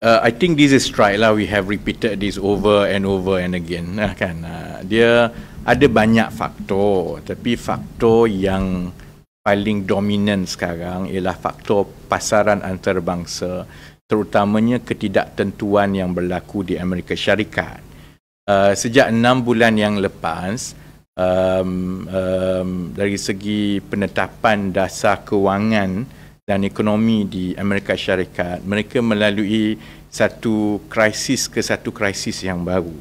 I think this is right lah. We have repeated this over and again. Kan? Dia ada banyak faktor, tapi faktor yang paling dominan sekarang ialah faktor pasaran antarabangsa, terutamanya ketidaktentuan yang berlaku di Amerika Syarikat. Sejak 6 bulan yang lepas, dari segi penetapan dasar kewangan dan ekonomi di Amerika Syarikat, mereka melalui satu krisis ke satu krisis yang baru.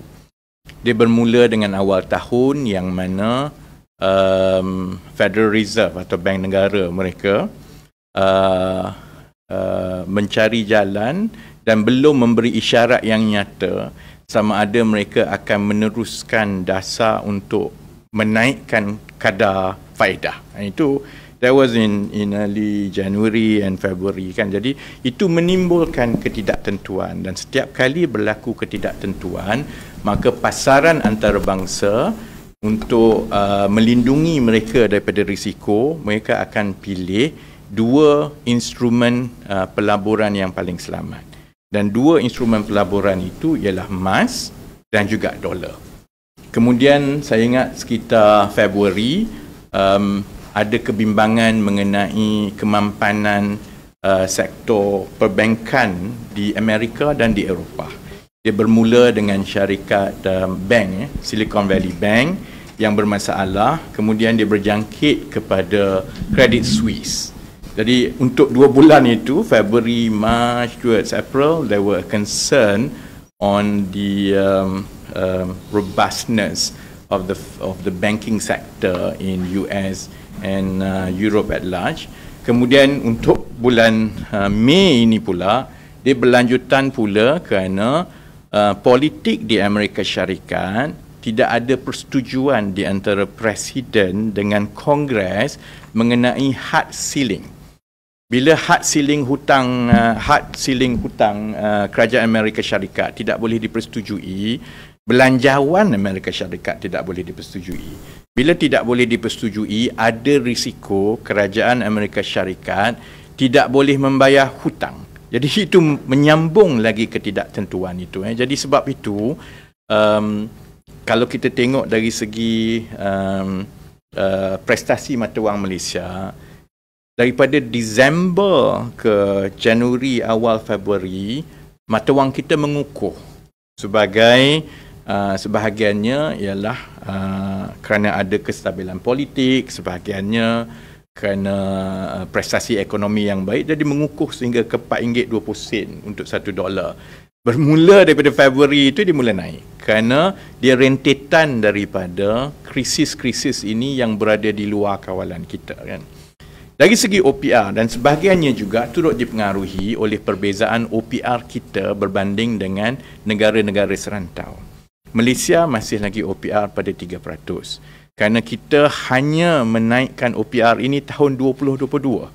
Dia bermula dengan awal tahun yang mana Federal Reserve atau Bank Negara mereka mencari jalan dan belum memberi isyarat yang nyata sama ada mereka akan meneruskan dasar untuk menaikkan kadar faedah. Itu that was in early January and February kan. Jadi itu menimbulkan ketidaktentuan, dan setiap kali berlaku ketidaktentuan, maka pasaran antarabangsa untuk melindungi mereka daripada risiko, mereka akan pilih dua instrumen pelaburan yang paling selamat. Dan dua instrumen pelaburan itu ialah emas dan juga dolar. Kemudian saya ingat sekitar Februari ada kebimbangan mengenai kemampanan sektor perbankan di Amerika dan di Eropah. Dia bermula dengan syarikat bank, Silicon Valley Bank yang bermasalah, kemudian dia berjangkit kepada Credit Suisse. Jadi untuk 2 bulan itu, February, March, towards April, there were concern on the robustness of the banking sector in US and Europe at large. Kemudian untuk bulan Mei ini pula, dia berlanjutan pula kerana politik di Amerika Syarikat tidak ada persetujuan di antara Presiden dengan Kongres mengenai had ceiling. Bila had ceiling hutang kerajaan Amerika Syarikat tidak boleh dipersetujui, belanjawan Amerika Syarikat tidak boleh dipersetujui. Bila tidak boleh dipersetujui, ada risiko kerajaan Amerika Syarikat tidak boleh membayar hutang. Jadi itu menyambung lagi ketidaktentuan itu. Jadi sebab itu, kalau kita tengok dari segi prestasi mata wang Malaysia, daripada Disember ke Januari awal Februari, mata wang kita mengukuh sebagai sebahagiannya ialah kerana ada kestabilan politik, sebahagiannya kerana prestasi ekonomi yang baik, jadi mengukuh sehingga ke RM4.20 untuk $1. Bermula daripada Februari itu dia mula naik kerana dia rentetan daripada krisis-krisis ini yang berada di luar kawalan kita kan. Dari segi OPR, dan sebahagiannya juga turut dipengaruhi oleh perbezaan OPR kita berbanding dengan negara-negara serantau. Malaysia masih lagi OPR pada 3%. Kerana kita hanya menaikkan OPR ini tahun 2022.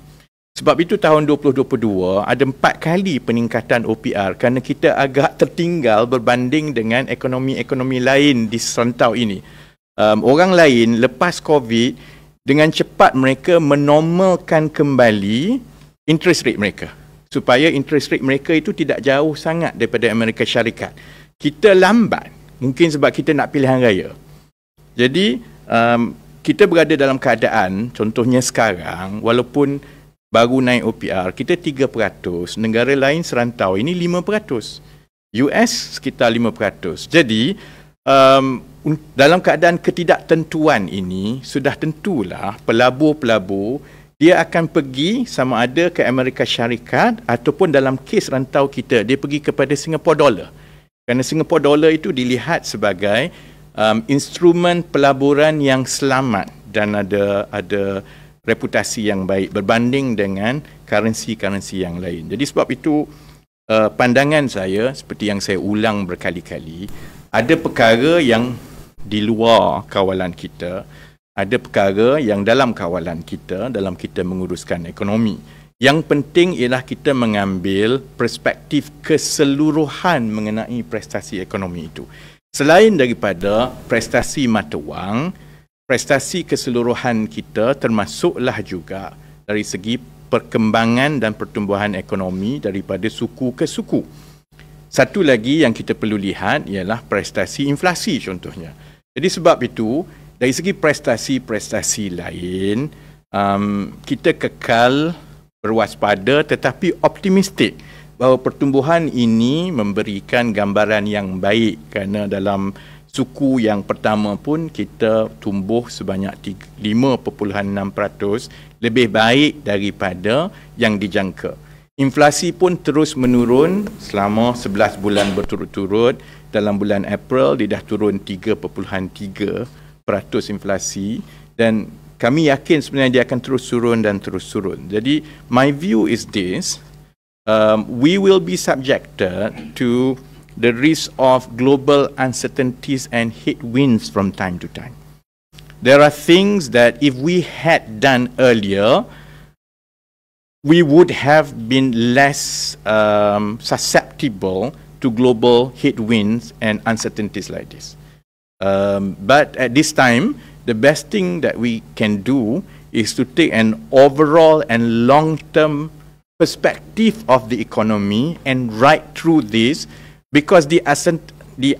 Sebab itu tahun 2022 ada 4 kali peningkatan OPR kerana kita agak tertinggal berbanding dengan ekonomi-ekonomi lain di serantau ini. Orang lain lepas COVID, dengan cepat mereka menormalkan kembali interest rate mereka supaya interest rate mereka itu tidak jauh sangat daripada Amerika Syarikat. Kita lambat, mungkin sebab kita nak pilihan raya. Jadi kita berada dalam keadaan, contohnya sekarang, walaupun baru naik OPR, kita 3%, negara lain serantau ini 5%, US sekitar 5%. Jadi dalam keadaan ketidaktentuan ini, sudah tentulah pelabur-pelabur dia akan pergi sama ada ke Amerika Syarikat ataupun dalam kes rantau kita, dia pergi kepada Singapore Dollar. Kerana Singapore Dollar itu dilihat sebagai instrumen pelaburan yang selamat dan ada reputasi yang baik berbanding dengan currency-currency yang lain. Jadi sebab itu pandangan saya, seperti yang saya ulang berkali-kali, ada perkara yang di luar kawalan kita, ada perkara yang dalam kawalan kita, dalam kita menguruskan ekonomi. Yang penting ialah kita mengambil perspektif keseluruhan mengenai prestasi ekonomi itu. Selain daripada prestasi mata wang, prestasi keseluruhan kita termasuklah juga dari segi perkembangan dan pertumbuhan ekonomi daripada suku ke suku. Satu lagi yang kita perlu lihat ialah prestasi inflasi contohnya. Jadi sebab itu, dari segi prestasi-prestasi lain, kita kekal berwaspada tetapi optimistik bahawa pertumbuhan ini memberikan gambaran yang baik kerana dalam suku yang pertama pun kita tumbuh sebanyak 5.6%, lebih baik daripada yang dijangka. Inflasi pun terus menurun selama 11 bulan berturut-turut. Dalam bulan April dia dah turun 3.3% inflasi, dan kami yakin sebenarnya dia akan terus turun dan terus turun. Jadi my view is this, we will be subjected to the risk of global uncertainties and headwinds from time to time. There are things that if we had done earlier, we would have been less susceptible to global headwinds and uncertainties like this. But at this time, the best thing that we can do is to take an overall and long-term perspective of the economy and ride through this, because the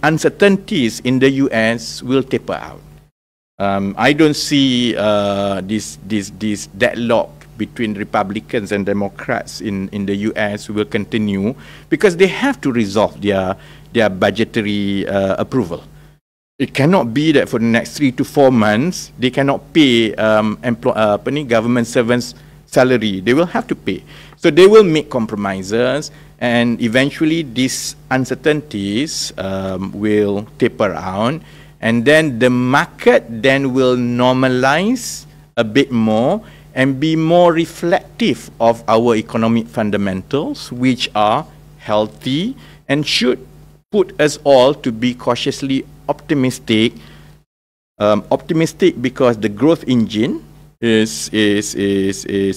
uncertainties in the US will taper out. I don't see this deadlock between Republicans and Democrats in the US will continue, because they have to resolve their budgetary approval. It cannot be that for the next 3 to 4 months they cannot pay government servants' salary. They will have to pay. So they will make compromises, and eventually these uncertainties will taper out, and then the market then will normalize a bit more and be more reflective of our economic fundamentals, which are healthy and should put us all to be cautiously optimistic. Optimistic because the growth engine is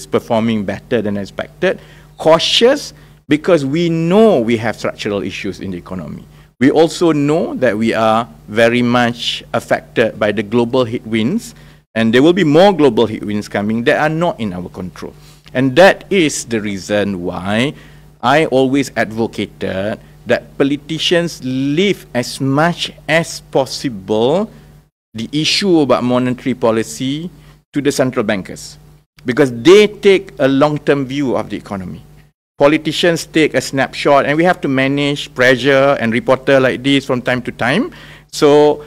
performing better than expected. Cautious because we know we have structural issues in the economy. We also know that we are very much affected by the global headwinds, and there will be more global headwinds coming that are not in our control. And that is the reason why I always advocated that politicians leave as much as possible the issue about monetary policy to the central bankers, because they take a long-term view of the economy. Politicians take a snapshot, and we have to manage pressure and reporter like this from time to time. So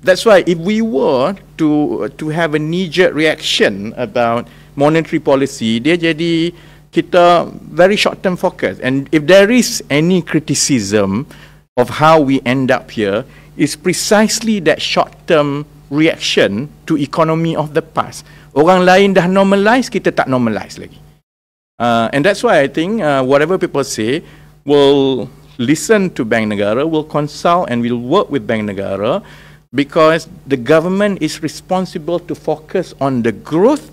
that's why if we were to have a knee-jerk reaction about monetary policy, dia jadi kita very short-term focus. And if there is any criticism of how we end up here, is precisely that short-term reaction to economy of the past. Orang lain dah normalize, kita tak normalize lagi. And that's why I think whatever people say, we'll listen to Bank Negara, we'll consult and we'll work with Bank Negara, because the government is responsible to focus on the growth,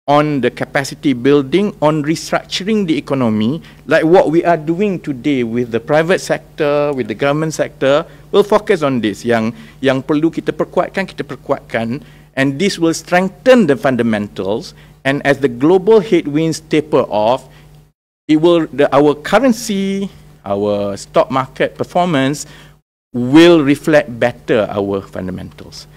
on the capacity building, on restructuring the economy, like what we are doing today with the private sector, with the government sector. We'll focus on this. Yang perlu kita perkuatkan, and this will strengthen the fundamentals. And as the global headwinds taper off, it will our currency, our stock market performance will reflect better our fundamentals.